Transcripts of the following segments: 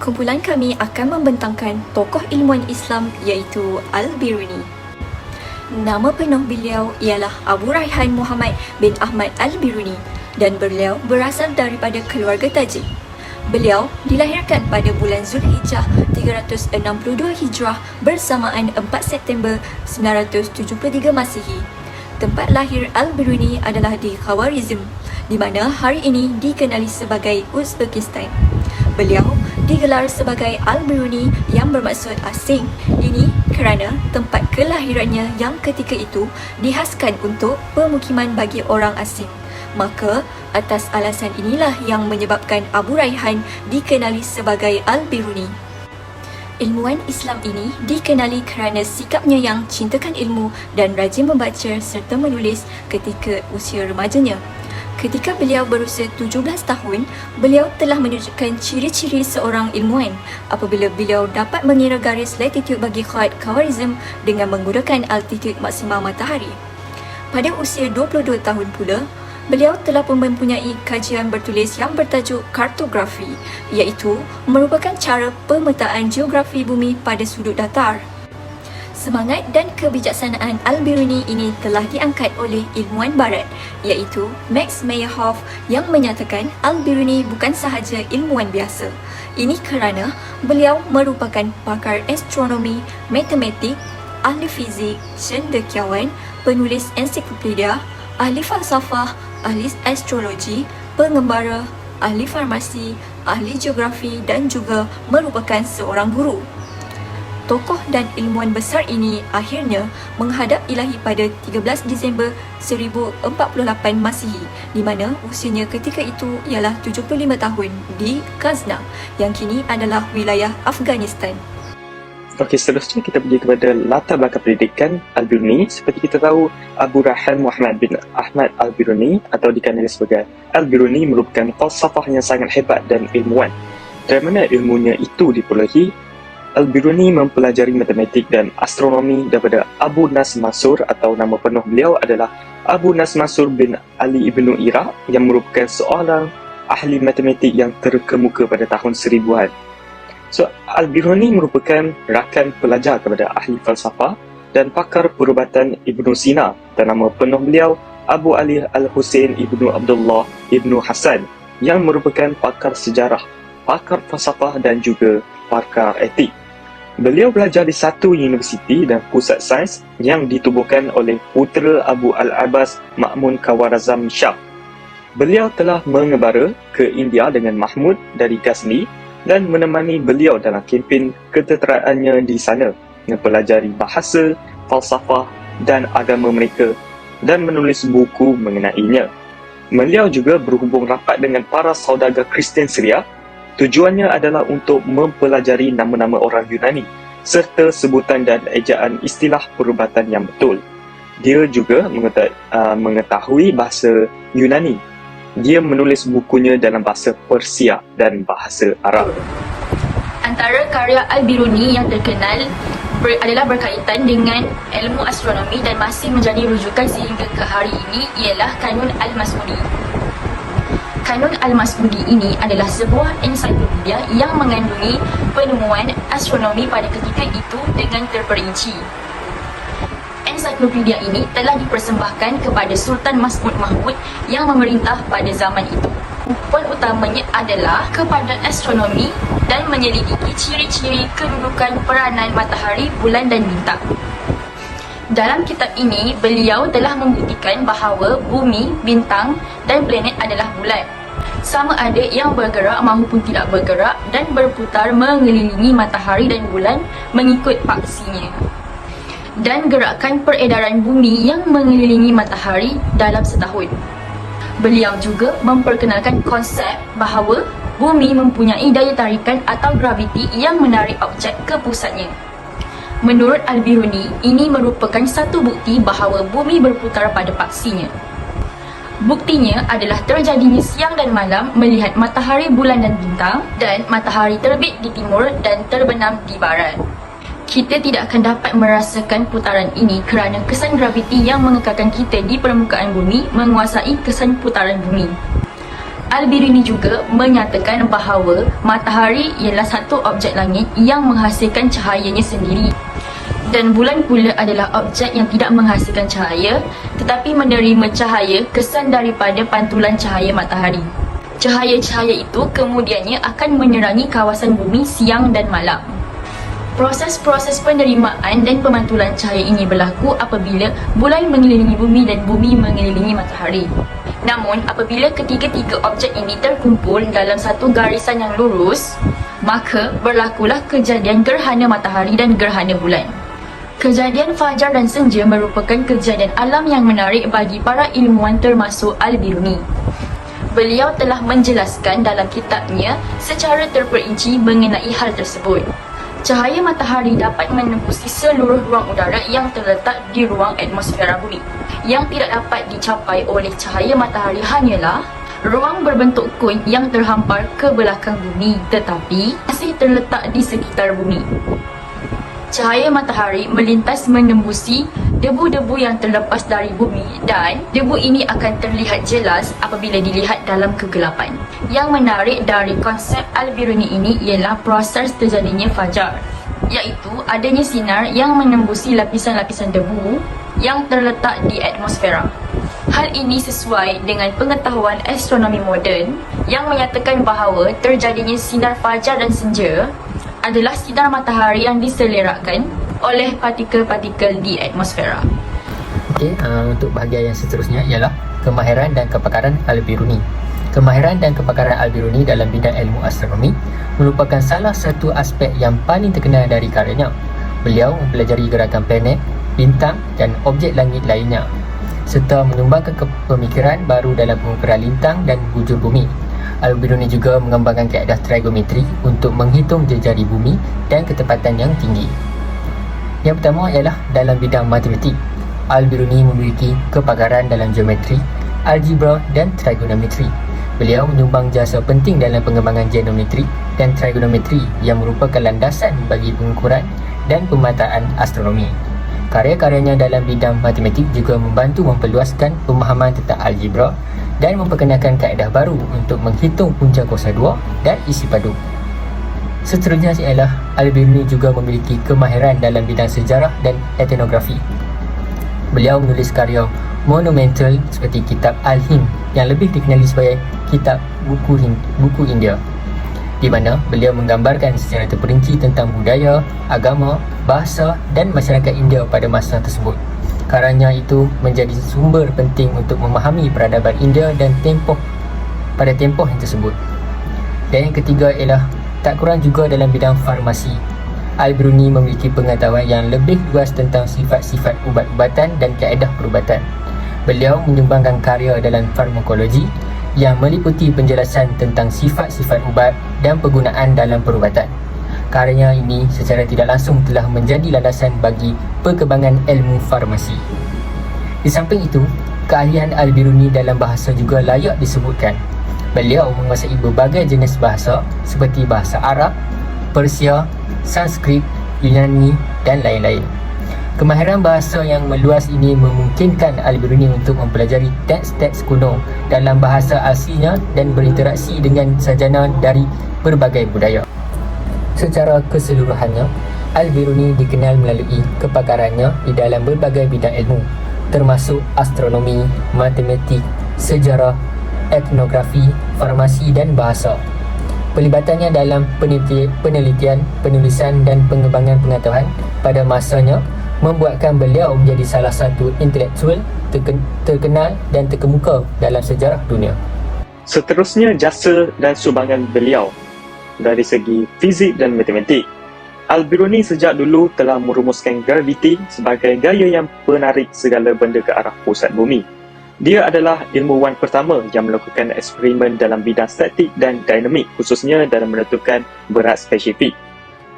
kumpulan kami akan membentangkan tokoh ilmuwan Islam iaitu Al-Biruni. Nama penuh beliau ialah Abu Raihan Muhammad bin Ahmad Al-Biruni dan beliau berasal daripada keluarga tajik. Beliau dilahirkan pada bulan Zulhijjah 362 Hijrah bersamaan 4 September 973 Masihi. Tempat lahir Al-Biruni adalah di Khawarizm, di mana hari ini dikenali sebagai Uzbekistan. Beliau digelar sebagai Al-Biruni yang bermaksud asing. Ini kerana tempat kelahirannya yang ketika itu dihaskan untuk pemukiman bagi orang asing. Maka atas alasan inilah yang menyebabkan Abu Raihan dikenali sebagai Al-Biruni. Ilmuwan Islam ini dikenali kerana sikapnya yang cintakan ilmu dan rajin membaca serta menulis ketika usia remajanya. Ketika beliau berusia 17 tahun, beliau telah menunjukkan ciri-ciri seorang ilmuwan apabila beliau dapat mengira garis latitude bagi khat Khawarizm dengan menggunakan altitude maksimal matahari. Pada usia 22 tahun pula, beliau telah pun mempunyai kajian bertulis yang bertajuk kartografi, iaitu merupakan cara pemetaan geografi bumi pada sudut datar. Semangat dan kebijaksanaan Al-Biruni ini telah diangkat oleh ilmuwan barat, iaitu Max Meyerhoff yang menyatakan Al-Biruni bukan sahaja ilmuwan biasa. Ini kerana beliau merupakan pakar astronomi, matematik, ahli fizik, cendekiawan, penulis ensiklopedia, ahli falsafah, ahli astrologi, pengembara, ahli farmasi, ahli geografi dan juga merupakan seorang guru. Tokoh dan ilmuwan besar ini akhirnya menghadap ilahi pada 13 Disember 1048 Masihi, di mana usianya ketika itu ialah 75 tahun di Ghazna yang kini adalah wilayah Afghanistan. Okey, seterusnya kita pergi kepada latar belakang pendidikan Al-Biruni. Seperti kita tahu, Abu Raihan Muhammad bin Ahmad Al-Biruni atau dikenali sebagai Al-Biruni merupakan falsafah yang sangat hebat dan ilmuwan. Dari mana ilmunya itu diperolehi? Al-Biruni mempelajari matematik dan astronomi daripada Abu Nasr Mansur atau nama penuh beliau adalah Abu Nasr Mansur bin Ali ibnu Iraq yang merupakan seorang ahli matematik yang terkemuka pada tahun 1000-an. So, Al-Biruni merupakan rakan pelajar kepada ahli falsafah dan pakar perubatan Ibnu Sina dan nama penuh beliau Abu Ali Al-Husain ibnu Abdullah ibnu Hasan yang merupakan pakar sejarah, pakar falsafah dan juga pakar etik. Beliau belajar di satu universiti dan pusat sains yang ditubuhkan oleh putera Abu Al-Abbas Ma'mun Khawarazm Shah. Beliau telah mengembara ke India dengan Mahmud dari Ghazni dan menemani beliau dalam kempen ketenteraannya di sana, mempelajari bahasa, falsafah dan agama mereka dan menulis buku mengenainya. Beliau juga berhubung rapat dengan para saudagar Kristian Syria. Tujuannya adalah untuk mempelajari nama-nama orang Yunani serta sebutan dan ejaan istilah perubatan yang betul. Dia juga mengetahui bahasa Yunani. Dia menulis bukunya dalam bahasa Persia dan bahasa Arab. Antara karya Al-Biruni yang terkenal adalah berkaitan dengan ilmu astronomi dan masih menjadi rujukan sehingga ke hari ini ialah Kanun Al-Mas'udi. Kanun Al-Mas'udi ini adalah sebuah ensiklopedia yang mengandungi penemuan astronomi pada ketika itu dengan terperinci. Ensiklopedia ini telah dipersembahkan kepada Sultan Mas'ud Mahmud yang memerintah pada zaman itu. Poin utamanya adalah kepada astronomi dan menyelidiki ciri-ciri kedudukan peranan matahari, bulan dan bintang. Dalam kitab ini, beliau telah membuktikan bahawa bumi, bintang dan planet adalah bulat, sama ada yang bergerak maupun tidak bergerak dan berputar mengelilingi matahari dan bulan mengikut paksinya, dan gerakan peredaran bumi yang mengelilingi matahari dalam setahun. Beliau juga memperkenalkan konsep bahawa bumi mempunyai daya tarikan atau graviti yang menarik objek ke pusatnya. Menurut Al-Biruni, ini merupakan satu bukti bahawa bumi berputar pada paksinya. Buktinya adalah terjadinya siang dan malam melihat matahari, bulan dan bintang, dan matahari terbit di timur dan terbenam di barat. Kita tidak akan dapat merasakan putaran ini kerana kesan graviti yang mengekalkan kita di permukaan bumi menguasai kesan putaran bumi. Al-Biruni juga menyatakan bahawa matahari ialah satu objek langit yang menghasilkan cahayanya sendiri, dan bulan pula adalah objek yang tidak menghasilkan cahaya tetapi menerima cahaya kesan daripada pantulan cahaya matahari. Cahaya-cahaya itu kemudiannya akan menerangi kawasan bumi siang dan malam. Proses-proses penerimaan dan pemantulan cahaya ini berlaku apabila bulan mengelilingi bumi dan bumi mengelilingi matahari. Namun, apabila ketiga-tiga objek ini terkumpul dalam satu garisan yang lurus, maka berlakulah kejadian gerhana matahari dan gerhana bulan. Kejadian fajar dan senja merupakan kejadian alam yang menarik bagi para ilmuwan termasuk Al-Biruni. Beliau telah menjelaskan dalam kitabnya secara terperinci mengenai hal tersebut. Cahaya matahari dapat menembusi seluruh ruang udara yang terletak di ruang atmosfera bumi. Yang tidak dapat dicapai oleh cahaya matahari hanyalah ruang berbentuk koin yang terhampar ke belakang bumi tetapi masih terletak di sekitar bumi. Cahaya matahari melintas menembusi debu-debu yang terlepas dari bumi dan debu ini akan terlihat jelas apabila dilihat dalam kegelapan. Yang menarik dari konsep Al-Biruni ini ialah proses terjadinya fajar, iaitu adanya sinar yang menembusi lapisan-lapisan debu yang terletak di atmosfera. Hal ini sesuai dengan pengetahuan astronomi moden yang menyatakan bahawa terjadinya sinar fajar dan senja adalah sinar matahari yang diselerakan oleh partikel-partikel di atmosfera. Okey, untuk bahagian yang seterusnya ialah kemahiran dan kepakaran Al-Biruni. Kemahiran dan kepakaran Al-Biruni dalam bidang ilmu astronomi merupakan salah satu aspek yang paling terkenal dari karyanya. Beliau mempelajari gerakan planet, bintang dan objek langit lainnya, serta mengembangkan pemikiran baru dalam pengukuran lintang dan bujur bumi. Al-Biruni juga mengembangkan kaedah trigonometri untuk menghitung jejari bumi dan ketepatan yang tinggi. Yang pertama ialah dalam bidang matematik. Al-Biruni memiliki kepakaran dalam geometri, algebra dan trigonometri. Beliau menyumbang jasa penting dalam pengembangan geometri dan trigonometri yang merupakan landasan bagi pengukuran dan pemataan astronomi. Karya-karyanya dalam bidang matematik juga membantu memperluaskan pemahaman tentang algebra dan memperkenalkan kaedah baru untuk menghitung punca kuasa 2 dan isi padu. Seterusnya ialah Al-Biruni juga memiliki kemahiran dalam bidang sejarah dan etnografi. Beliau menulis karya monumental seperti kitab Al-Hind yang lebih dikenali sebagai kitab buku India, di mana beliau menggambarkan secara terperinci tentang budaya, agama, bahasa dan masyarakat India pada masa tersebut. Karyanya itu menjadi sumber penting untuk memahami peradaban India dan pada tempoh yang tersebut. Dan yang ketiga ialah tak kurang juga dalam bidang farmasi. Al-Biruni memiliki pengetahuan yang lebih luas tentang sifat-sifat ubat-ubatan dan kaedah perubatan. Beliau menyumbangkan karya dalam farmakologi yang meliputi penjelasan tentang sifat-sifat ubat dan penggunaan dalam perubatan. Karyanya ini secara tidak langsung telah menjadi landasan bagi perkembangan ilmu farmasi. Di samping itu, keahlian Al-Biruni dalam bahasa juga layak disebutkan. Beliau menguasai berbagai jenis bahasa seperti bahasa Arab, Persia, Sanskrit, Yunani dan lain-lain. Kemahiran bahasa yang meluas ini memungkinkan Al-Biruni untuk mempelajari teks-teks kuno dalam bahasa aslinya dan berinteraksi dengan sarjana dari berbagai budaya. Secara keseluruhannya, Al-Biruni dikenal melalui kepakarannya di dalam berbagai bidang ilmu, termasuk astronomi, matematik, sejarah, etnografi, farmasi dan bahasa. Perlibatannya dalam penelitian, penulisan dan pengembangan pengetahuan pada masanya membuatkan beliau menjadi salah satu intelektual terkenal dan terkemuka dalam sejarah dunia. Seterusnya, jasa dan sumbangan beliau dari segi fizik dan matematik. Al-Biruni sejak dulu telah merumuskan graviti sebagai gaya yang menarik segala benda ke arah pusat bumi. Dia adalah ilmuwan pertama yang melakukan eksperimen dalam bidang statik dan dinamik, khususnya dalam menentukan berat spesifik.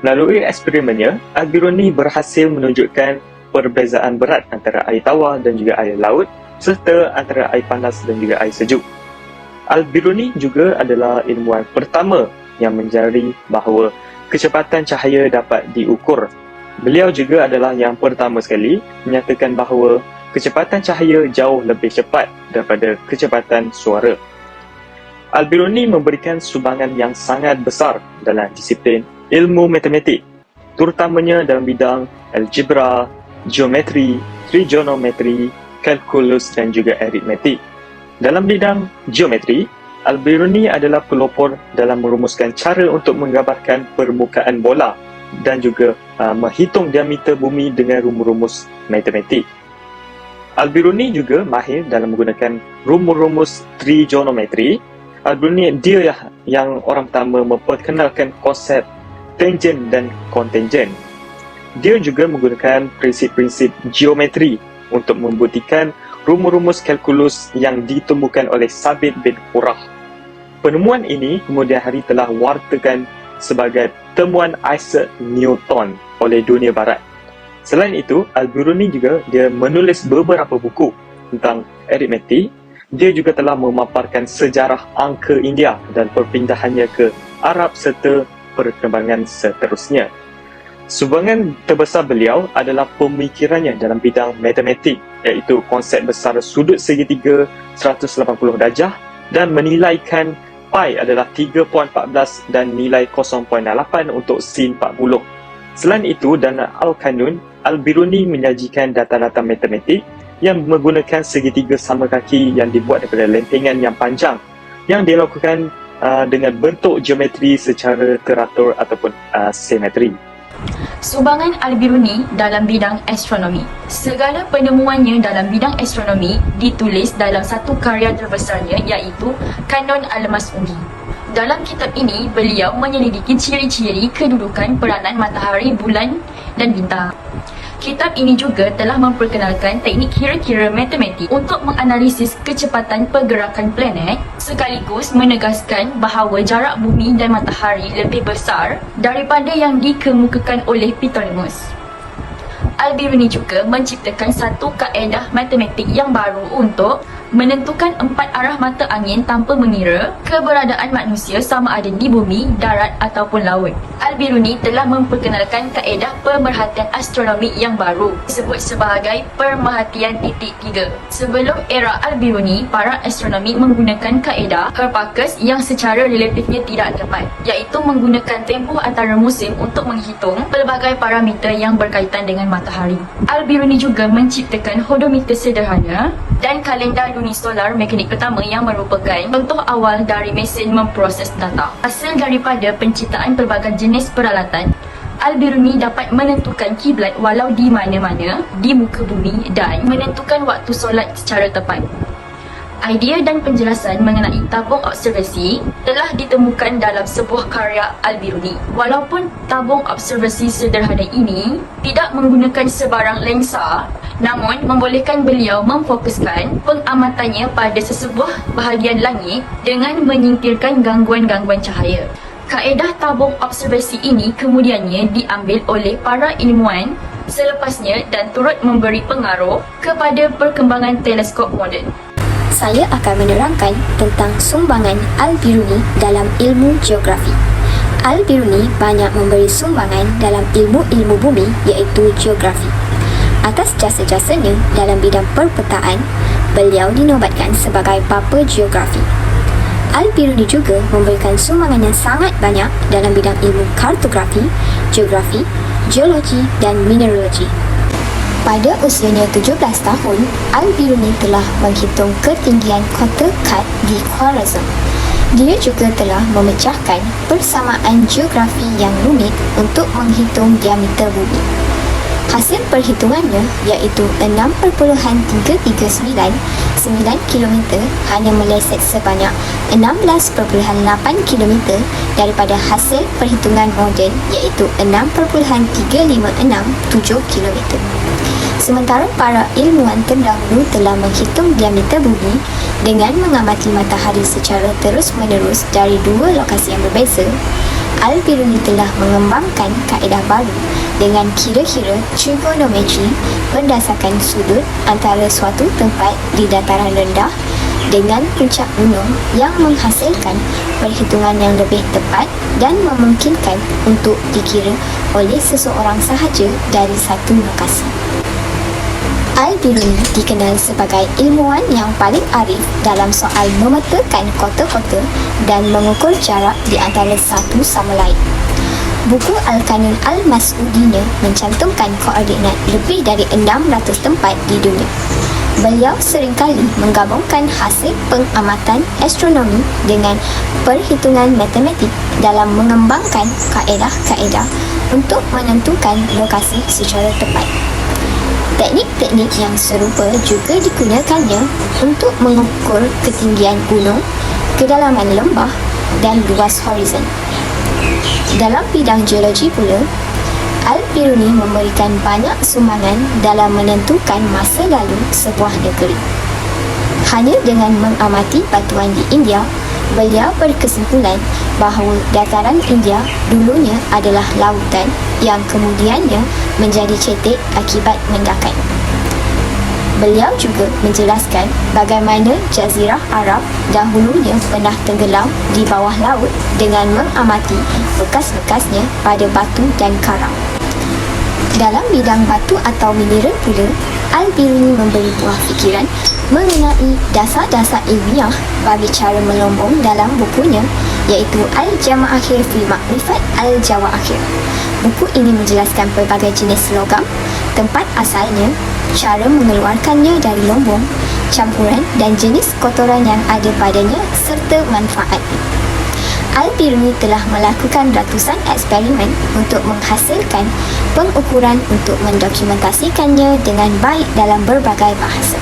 Melalui eksperimennya, Al-Biruni berhasil menunjukkan perbezaan berat antara air tawar dan juga air laut, serta antara air panas dan juga air sejuk. Al-Biruni juga adalah ilmuwan pertama yang menjari bahawa kecepatan cahaya dapat diukur. Beliau juga adalah yang pertama sekali menyatakan bahawa kecepatan cahaya jauh lebih cepat daripada kecepatan suara. Al-Biruni memberikan sumbangan yang sangat besar dalam disiplin ilmu matematik, terutamanya dalam bidang algebra, geometri, trigonometri, kalkulus dan juga aritmetik. Dalam bidang geometri, Al-Biruni adalah pelopor dalam merumuskan cara untuk menggambarkan permukaan bola dan juga menghitung diameter bumi dengan rumus-rumus matematik. Al-Biruni juga mahir dalam menggunakan rumus-rumus trigonometri. Al-Biruni dia yang orang pertama memperkenalkan konsep tangen dan kontangen. Dia juga menggunakan prinsip-prinsip geometri untuk membuktikan rumus-rumus kalkulus yang ditemukan oleh Sabit bin Qurrah. Penemuan ini kemudian hari telah wartakan sebagai temuan Isaac Newton oleh dunia barat. Selain itu, Al-Biruni juga dia menulis beberapa buku tentang aritmetik. Dia juga telah memaparkan sejarah angka India dan perpindahannya ke Arab serta perkembangan seterusnya. Sumbangan terbesar beliau adalah pemikirannya dalam bidang matematik, iaitu konsep besar sudut segitiga 180 darjah dan menilaikan pi adalah 3.14 dan nilai 0.8 untuk sin 40. Selain itu, dalam Al-Qanun, Al-Biruni menyajikan data-data matematik yang menggunakan segitiga sama kaki yang dibuat daripada lempengan yang panjang yang dilakukan dengan bentuk geometri secara teratur ataupun simetri. Sumbangan Al-Biruni dalam bidang astronomi. Segala penemuannya dalam bidang astronomi ditulis dalam satu karya terbesarnya, iaitu Kanon Al-Mas'udi. Dalam kitab ini, beliau menyelidiki ciri-ciri kedudukan peranan matahari, bulan dan bintang. Kitab ini juga telah memperkenalkan teknik kira-kira matematik untuk menganalisis kecepatan pergerakan planet, sekaligus menegaskan bahawa jarak bumi dan matahari lebih besar daripada yang dikemukakan oleh Ptolemus. Al-Biruni juga menciptakan satu kaedah matematik yang baru untuk menentukan 4 arah mata angin tanpa mengira keberadaan manusia sama ada di bumi, darat ataupun laut. Al-Biruni telah memperkenalkan kaedah pemerhatian astronomi yang baru, disebut sebagai pemerhatian titik 3. Sebelum era Al-Biruni, para astronomi menggunakan kaedah Hipparchus yang secara relatifnya tidak tepat, iaitu menggunakan tempoh antara musim untuk menghitung pelbagai parameter yang berkaitan dengan matahari. Al-Biruni juga menciptakan hodometer sederhana dan kalender lunisolar mekanik pertama yang merupakan contoh awal dari mesin memproses data. Hasil daripada penciptaan pelbagai jenis peralatan, Al-Biruni dapat menentukan kiblat walau di mana-mana di muka bumi dan menentukan waktu solat secara tepat. Idea dan penjelasan mengenai tabung observasi telah ditemukan dalam sebuah karya Al-Biruni. Walaupun tabung observasi sederhana ini tidak menggunakan sebarang lensa, namun membolehkan beliau memfokuskan pengamatannya pada sesebuah bahagian langit dengan menyingkirkan gangguan-gangguan cahaya. Kaedah tabung observasi ini kemudiannya diambil oleh para ilmuwan selepasnya dan turut memberi pengaruh kepada perkembangan teleskop moden. Saya akan menerangkan tentang sumbangan Al-Biruni dalam ilmu geografi. Al-Biruni banyak memberi sumbangan dalam ilmu-ilmu bumi, iaitu geografi. Atas jasa-jasanya dalam bidang perpetaan, beliau dinobatkan sebagai bapa geografi. Al-Biruni juga memberikan sumbangan yang sangat banyak dalam bidang ilmu kartografi, geografi, geologi dan mineralogi. Pada usianya 17 tahun, Al-Biruni telah menghitung ketinggian kota Kut di Khwarazm. Dia juga telah memecahkan persamaan geografi yang rumit untuk menghitung diameter bumi. Hasil perhitungannya iaitu 6.339 km hanya meleset sebanyak 16.8 km daripada hasil perhitungan moden iaitu 6.356 km. Sementara para ilmuwan terdahulu telah menghitung diameter bumi dengan mengamati matahari secara terus-menerus dari dua lokasi yang berbeza, Al-Biruni telah mengembangkan kaedah baru dengan kira-kira trigonometri berdasarkan sudut antara suatu tempat di dataran rendah dengan puncak gunung yang menghasilkan perhitungan yang lebih tepat dan memungkinkan untuk dikira oleh seseorang sahaja dari satu lokasi. Al-Biruni dikenal sebagai ilmuwan yang paling arif dalam soal memetakan kota-kota dan mengukur jarak di antara satu sama lain. Buku Al-Kanun Al-Mas'udiyya mencantumkan koordinat lebih dari 600 tempat di dunia. Beliau seringkali menggabungkan hasil pengamatan astronomi dengan perhitungan matematik dalam mengembangkan kaedah-kaedah untuk menentukan lokasi secara tepat. Teknik-teknik yang serupa juga digunakannya untuk mengukur ketinggian gunung, kedalaman lembah dan luas horizon. Dalam bidang geologi pula, Al-Biruni memberikan banyak sumbangan dalam menentukan masa lalu sebuah negeri. Hanya dengan mengamati batuan di India, beliau berkesimpulan bahawa dataran India dulunya adalah lautan yang kemudiannya menjadi cetek akibat mendakan. Beliau juga menjelaskan bagaimana Jazirah Arab dahulunya pernah tenggelam di bawah laut dengan mengamati bekas-bekasnya pada batu dan karang. Dalam bidang batu atau mineral pula, Al-Biruni memberi buah fikiran mengenai dasar-dasar ilmiah bagi cara melombong dalam bukunya, iaitu Al-Jama'akhir fi Ma'rifat Al-Jawa'akhir. Buku ini menjelaskan pelbagai jenis logam, tempat asalnya, cara mengeluarkannya dari lombong, campuran dan jenis kotoran yang ada padanya serta manfaat. Al-Biruni telah melakukan ratusan eksperimen untuk menghasilkan pengukuran untuk mendokumentasikannya dengan baik dalam berbagai bahasa.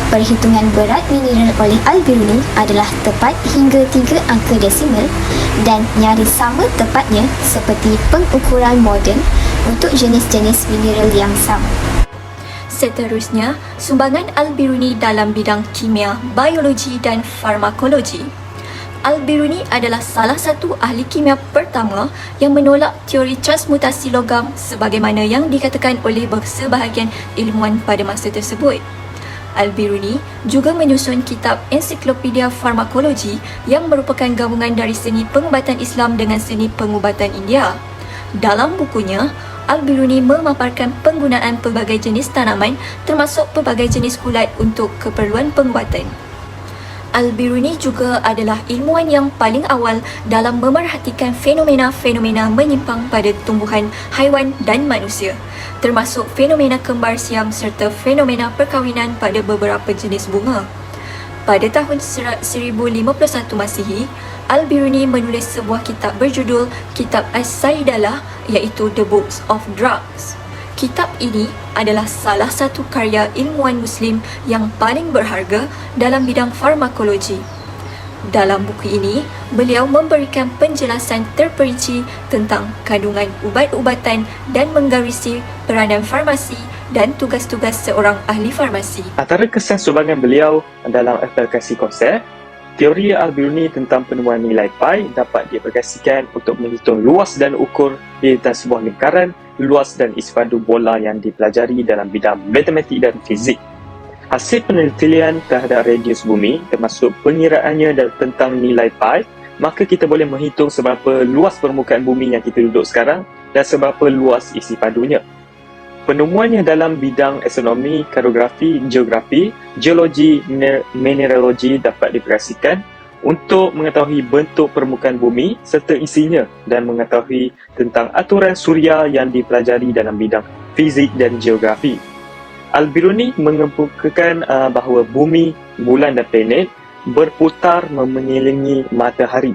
Perhitungan berat mineral oleh Al-Biruni adalah tepat hingga 3 angka desimal dan nyaris sama tepatnya seperti pengukuran moden untuk jenis-jenis mineral yang sama. Seterusnya, sumbangan Al-Biruni dalam bidang kimia, biologi dan farmakologi. Al-Biruni adalah salah satu ahli kimia pertama yang menolak teori transmutasi logam sebagaimana yang dikatakan oleh sebahagian ilmuwan pada masa tersebut. Al-Biruni juga menyusun kitab ensiklopedia farmakologi yang merupakan gabungan dari seni pengubatan Islam dengan seni pengubatan India. Dalam bukunya, Al-Biruni memaparkan penggunaan pelbagai jenis tanaman termasuk pelbagai jenis kulat untuk keperluan pengubatan. Al-Biruni juga adalah ilmuwan yang paling awal dalam memerhatikan fenomena-fenomena menyimpang pada tumbuhan, haiwan dan manusia, termasuk fenomena kembar siam serta fenomena perkahwinan pada beberapa jenis bunga. Pada tahun 1051 Masihi, Al-Biruni menulis sebuah kitab berjudul Kitab As-Saidalah, iaitu The Books of Drugs. Kitab ini adalah salah satu karya ilmuwan Muslim yang paling berharga dalam bidang farmakologi. Dalam buku ini, beliau memberikan penjelasan terperinci tentang kandungan ubat-ubatan dan menggarisi peranan farmasi dan tugas-tugas seorang ahli farmasi. Antara kesan sumbangan beliau dalam aplikasi konsep, teori Al-Biruni tentang penemuan nilai pi dapat diaplikasikan untuk menghitung luas dan ukur di atas sebuah lingkaran, luas dan isipadu bola yang dipelajari dalam bidang matematik dan fizik. Hasil penelitian terhadap radius bumi termasuk pengiraannya tentang nilai pi, maka kita boleh menghitung seberapa luas permukaan bumi yang kita duduk sekarang dan seberapa luas isipadunya. Penemuannya dalam bidang astronomi, kartografi, geografi, geologi, mineralogi dapat diaplikasikan untuk mengetahui bentuk permukaan bumi serta isinya dan mengetahui tentang aturan suria yang dipelajari dalam bidang fizik dan geografi. Al-Biruni mengemukakan bahawa bumi, bulan dan planet berputar mengelilingi matahari.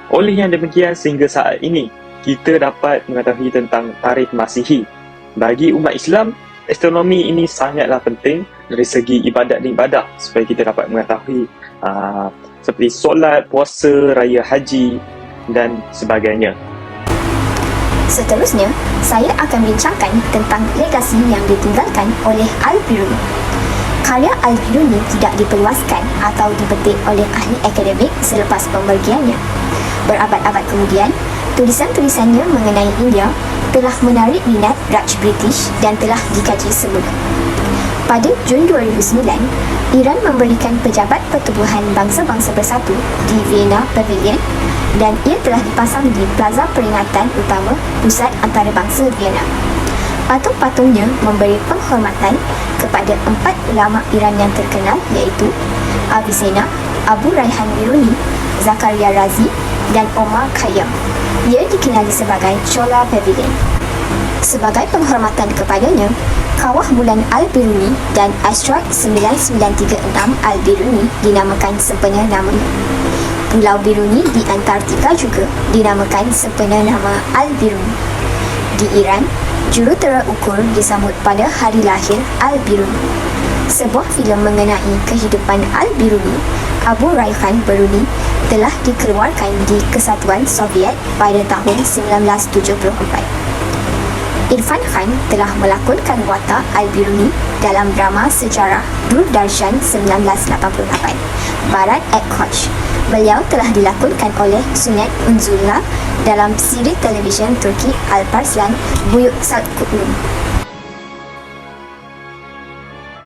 Oleh yang demikian, sehingga saat ini kita dapat mengetahui tentang tarikh Masihi. Bagi umat Islam, astronomi ini sangatlah penting dari segi ibadat dan ibadah supaya kita dapat mengetahui seperti solat, puasa, raya haji dan sebagainya. Seterusnya, saya akan bincangkan tentang legasi yang ditinggalkan oleh Al-Biruni. Karya Al-Biruni tidak diperluaskan atau dipetik oleh ahli akademik selepas pemergiannya. Berabad-abad kemudian, tulisan-tulisannya mengenai India telah menarik minat Raj British dan telah dikaji semula. Pada Jun 2009, Iran memberikan pejabat pertubuhan bangsa-bangsa bersatu di Vienna Pavilion dan ia telah dipasang di Plaza Peringatan Utama Pusat Antarabangsa Vienna. Patung-patungnya memberi penghormatan kepada 4 ulama Iran yang terkenal iaitu Avicenna, Abu Rayhan Biruni, Zakaria Razi dan Omar Khayyam. Ia dikenali sebagai Chola Pavilion. Sebagai penghormatan kepadanya, kawah bulan Al-Biruni dan asteroid 9936 Al-Biruni dinamakan sempena namanya. Pulau Biruni di Antartika juga dinamakan sempena nama Al-Biruni. Di Iran, jurutera ukur disambut pada hari lahir Al-Biruni. Sebuah filem mengenai kehidupan Al-Biruni, Abu Rayhan Biruni, telah dikeluarkan di Kesatuan Soviet pada tahun 1974. Irfan Khan telah melakonkan watak Al-Biruni dalam drama sejarah Doordarshan 1988, Barat at Koch. Beliau telah dilakonkan oleh Sunet Unzullah dalam siri televisyen Turki Alparslan Buyuk Salkutlum.